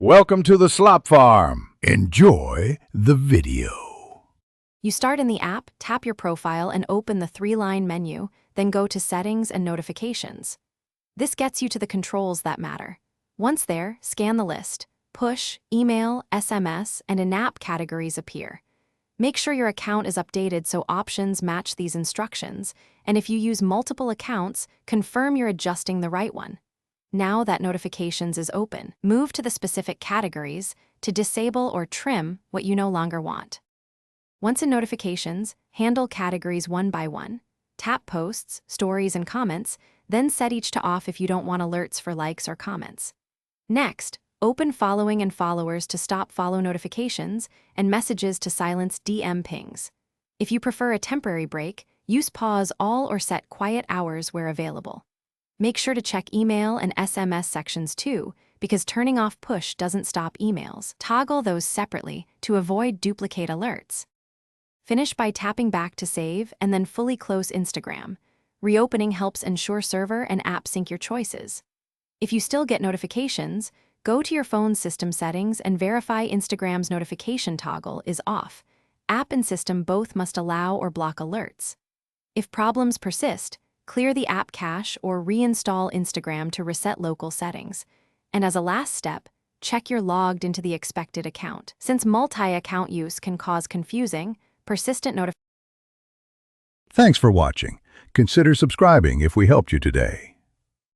Welcome to the Slop Farm. Enjoy the video. You start in the app, tap your profile, and open the three-line menu, then go to Settings and Notifications. This gets you to the controls that matter. Once there, scan the list. Push, email, SMS, and in-app categories appear. Make sure your account is updated so options match these instructions, and if you use multiple accounts, confirm you're adjusting the right one. Now that Notifications is open, move to the specific categories to disable or trim what you no longer want. Once in Notifications, handle categories one by one. Tap Posts, Stories, and Comments, then set each to off if you don't want alerts for likes or comments. Next, open Following and Followers to stop follow notifications and Messages to silence DM pings. If you prefer a temporary break, use Pause All or set Quiet Hours where available. Make sure to check email and SMS sections too, because turning off push doesn't stop emails. Toggle those separately to avoid duplicate alerts. Finish by tapping back to save and then fully close Instagram. Reopening helps ensure server and app sync your choices. If you still get notifications, go to your phone's system settings and verify Instagram's notification toggle is off. App and system both must allow or block alerts. If problems persist, clear the app cache or reinstall Instagram to reset local settings. And as a last step, check you're logged into the expected account, since multi-account use can cause confusing, persistent notifications. Thanks for watching. Consider subscribing if we helped you today.